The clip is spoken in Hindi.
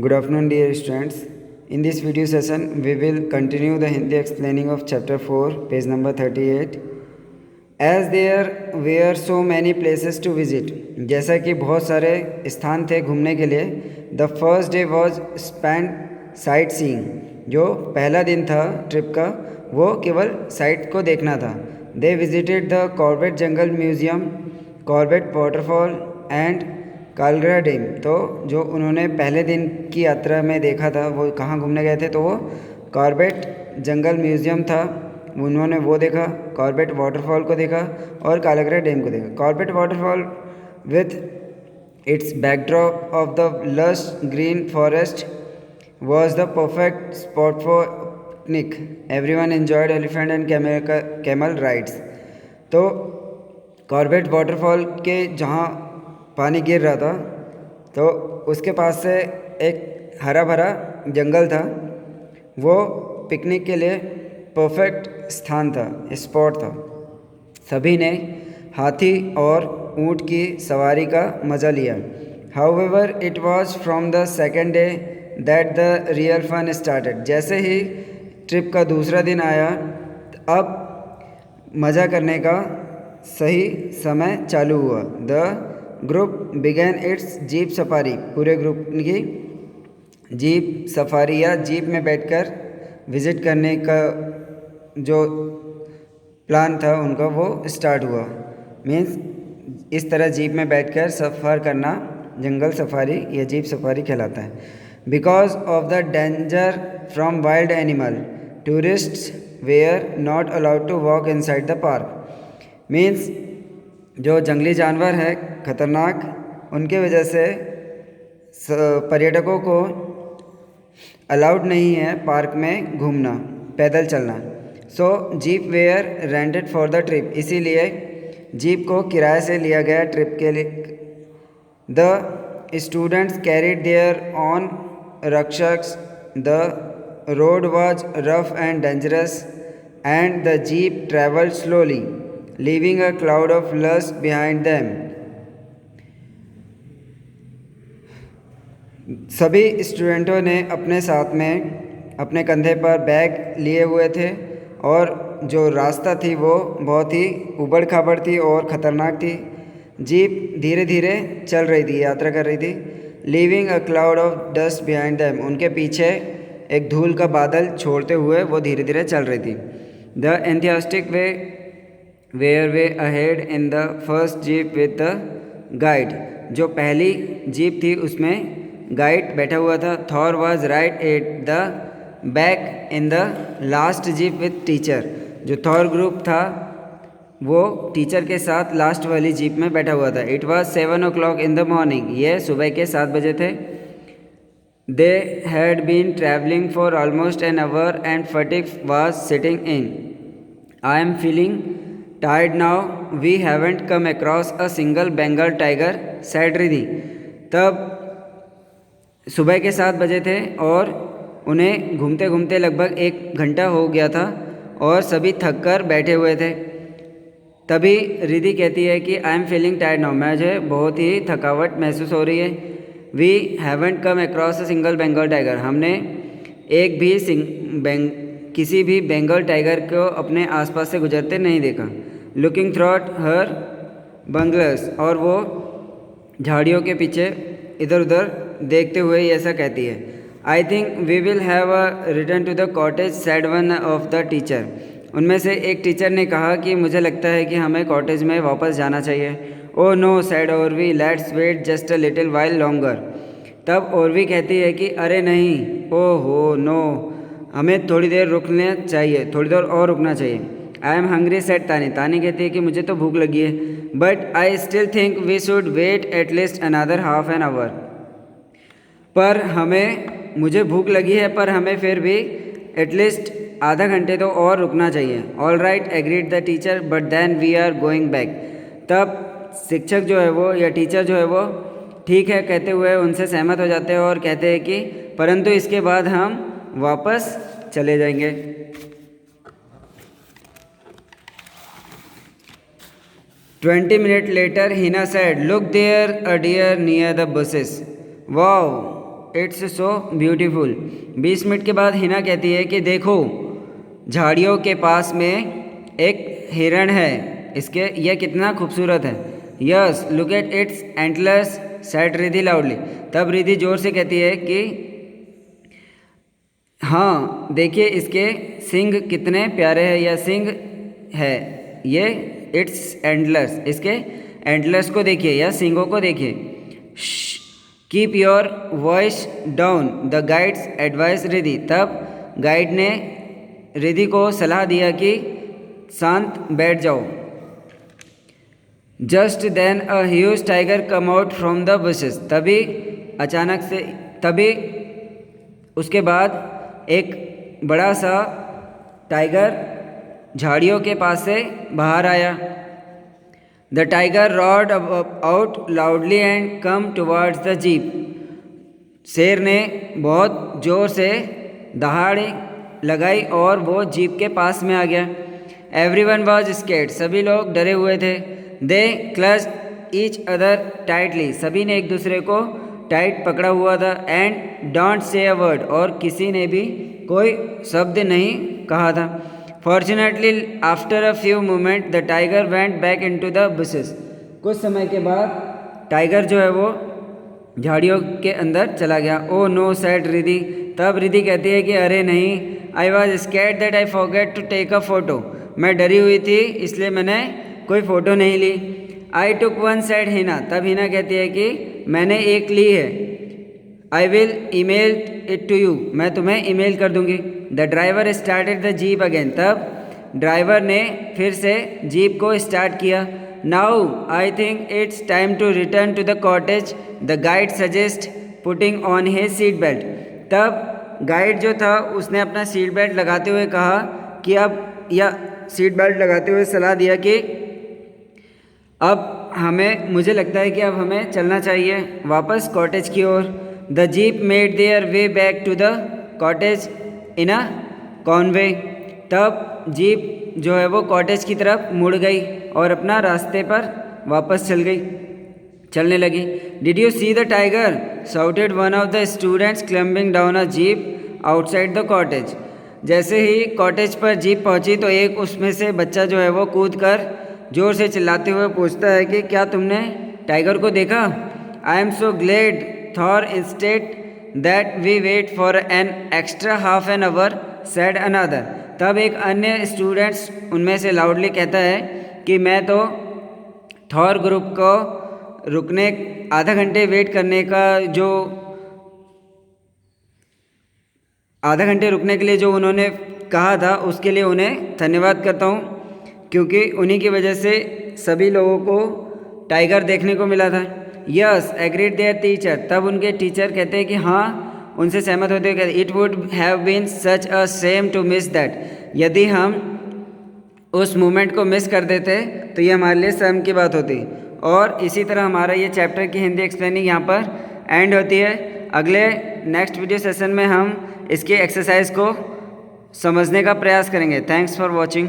Good afternoon, dear students. In this video session, we will continue the Hindi explaining of chapter 4, page number 38. As there were so many places to visit, जैसा कि बहुत सारे स्थान थे घूमने के लिए, the first day was spent sightseeing. जो पहला दिन था ट्रिप का वो केवल साइट को देखना था. They visited the Corbett Jungle Museum, Corbett Waterfall and Kalagarh dam. तो जो उन्होंने पहले दिन की यात्रा में देखा था वो कहाँ घूमने गए थे, तो वो कॉर्बेट जंगल म्यूज़ियम था, उन्होंने वो देखा. कॉर्बेट वाटरफॉल को देखा और कालगरा डैम को देखा. Corbett waterfall with its backdrop of the lush green forest was the perfect spot for picnic. Everyone enjoyed elephant and camel rides. तो कॉर्बेट वाटरफॉल के जहाँ पानी गिर रहा था तो उसके पास से एक हरा भरा जंगल था. वो पिकनिक के लिए परफेक्ट स्थान था, स्पॉट था. सभी ने हाथी और ऊँट की सवारी का मज़ा लिया. However it was from the second day that the real fun started. जैसे ही ट्रिप का दूसरा दिन आया अब मज़ा करने का सही समय चालू हुआ. The group began it's jeep safari. पूरे ग्रुप की जीप सफारी या जीप में बैठकर विज़िट करने का जो प्लान था उनका वो स्टार्ट हुआ. मीन्स इस तरह जीप में बैठकर सफ़र करना जंगल सफारी या जीप सफारी कहलाता है. Because of the danger from wild animal tourists were not allowed to walk inside the park. Means जो जंगली जानवर है ख़तरनाक, उनके वजह से पर्यटकों को अलाउड नहीं है पार्क में घूमना, पैदल चलना. So jeep were rented for the trip. इसीलिए जीप को किराए से लिया गया ट्रिप के लिए. The students carried their on rucksacks. The road was rough and dangerous and the jeep travelled slowly leaving a cloud of lust behind them. सभी स्टूडेंटों ने अपने साथ में अपने कंधे पर बैग लिए हुए थे और जो रास्ता थी वो बहुत ही उबड़ खाबड़ थी और ख़तरनाक थी. जीप धीरे धीरे चल रही थी, यात्रा कर रही थी. Leaving a cloud of dust behind them. उनके पीछे एक धूल का बादल छोड़ते हुए वो धीरे धीरे चल रही थी. The enthusiastic way were way ahead in the first jeep with the guide. जो पहली जीप थी उसमें गाइड बैठा हुआ था. Thor was right at the back in the last jeep with teacher. जो थॉर ग्रुप था वो टीचर के साथ लास्ट वाली जीप में बैठा हुआ था. It was 7 o'clock in the morning. ये सुबह के 7 बजे थे. They had been travelling for almost an hour and fatigue was sitting in. I am feeling tired now, we haven't come across a single Bengal tiger, said Riddhi. तब सुबह के 7 बजे थे और उन्हें घूमते घूमते लगभग 1 घंटा हो गया था और सभी थक कर बैठे हुए थे. तभी रिधि कहती है कि I am feeling tired now. मुझे बहुत ही थकावट महसूस हो रही है. We haven't come across a single Bengal tiger. हमने एक भी किसी भी बंगाल टाइगर को अपने आसपास से गुजरते नहीं देखा. लुकिंग थ्रॉट हर बंगलर्स. और वो झाड़ियों के पीछे इधर उधर देखते हुए ऐसा कहती है. I think we will have a return to the cottage, said one of the teacher. उनमें से एक टीचर ने कहा कि मुझे लगता है कि हमें कॉटेज में वापस जाना चाहिए. Oh no, said Orvi, let's wait just a little while longer. तब ओरवी कहती है कि अरे नहीं, ओहो नो, हमें थोड़ी देर रुकना चाहिए, थोड़ी देर और रुकना चाहिए. आई एम हंग्री, सेड तानी. तानी कहती है कि मुझे तो भूख लगी है. But I still think we should wait at least another half an hour. पर मुझे भूख लगी है पर हमें फिर भी एटलीस्ट आधा घंटे तो और रुकना चाहिए. All right, agreed the teacher, but then we are going back. तब शिक्षक जो है वो या टीचर जो है वो ठीक है कहते हुए उनसे सहमत हो जाते हैं और कहते हैं कि परंतु इसके बाद हम वापस चले जाएंगे. 20 minutes later, Hina said, "Look there, a deer near the bushes." Wow, it's so beautiful. 20 minute के बाद हिना कहती है कि देखो झाड़ियों के पास में एक हिरण है, इसके यह कितना खूबसूरत है। Yes look at its antlers said Ridhi loudly. तब रिधि जोर से कहती है कि हाँ देखिए इसके सिंग कितने प्यारे हैं, यह सिंग है, ये इट्स एंटलर्स, इसके एंटलर्स को देखिए या सिंगों को देखिए। Keep your voice down the guides advice Ridhi. तब गाइड ने रिधि को सलाह दिया कि शांत बैठ जाओ। Just then a huge tiger come out from the bushes. तभी उसके बाद एक बड़ा सा टाइगर झाड़ियों के पास से बाहर आया। The tiger rod out loudly and come towards the jeep. शेर ने बहुत ज़ोर से दहाड़ लगाई और वो जीप के पास में आ गया। Everyone was scared. सभी लोग डरे हुए थे। दे क्लच्ड ईच अदर टाइटली। सभी ने एक दूसरे को टाइट पकड़ा हुआ था। And don't say a word. और किसी ने भी कोई शब्द नहीं कहा था। Fortunately after a few moment the tiger went back into the bushes. कुछ समय के बाद टाइगर जो है वो झाड़ियों के अंदर चला गया। Oh no said Ridhi. तब रिधि कहती है कि अरे नहीं, I was scared that I forget to take a photo. मैं डरी हुई थी इसलिए मैंने कोई फ़ोटो नहीं ली। I took one said Hina. तब हिना कहती है कि मैंने एक ली है। I will email it to you. मैं तुम्हें ईमेल कर दूंगी। The driver started the jeep again. तब ड्राइवर ने फिर से जीप को स्टार्ट किया। Now I think it's time to return to the cottage. The guide suggest putting on his seat belt. तब गाइड जो था उसने अपना सीट बेल्ट लगाते हुए कहा कि अब या सीट बेल्ट लगाते हुए सलाह दिया कि अब मुझे लगता है कि अब हमें चलना चाहिए वापस कॉटेज की ओर। The jeep made their way back to the cottage in a convoy. तब जीप जो है वो कॉटेज की तरफ मुड़ गई और अपना रास्ते पर वापस चलने लगी। Did you see the tiger shouted one of the students climbing down a jeep outside the cottage. जैसे ही कॉटेज पर जीप पहुंची तो एक उसमें से बच्चा जो है वो कूदकर जोर से चिल्लाते हुए पूछता है कि क्या तुमने टाइगर को देखा? I am so glad though insisted that we wait for an extra half an hour said another. तब एक अन्य स्टूडेंट्स उनमें से लाउडली कहता है कि मैं तो थॉर ग्रुप को रुकने आधा घंटे वेट करने का जो आधा घंटे रुकने के लिए जो उन्होंने कहा था उसके लिए उन्हें धन्यवाद करता हूँ, क्योंकि उन्हीं की वजह से सभी लोगों को टाइगर देखने को मिला था। Yes agreed there teacher. तब उनके टीचर कहते हैं कि हाँ, उनसे सहमत होते हुए it would have been such a shame to miss that. यदि हम उस मोमेंट को मिस कर देते तो ये हमारे लिए शर्म की बात होती। और इसी तरह हमारा ये चैप्टर की हिंदी एक्सप्लेनिंग यहाँ पर एंड होती है। अगले नेक्स्ट वीडियो सेशन में हम इसके एक्सरसाइज को समझने का प्रयास करेंगे। Thanks for watching.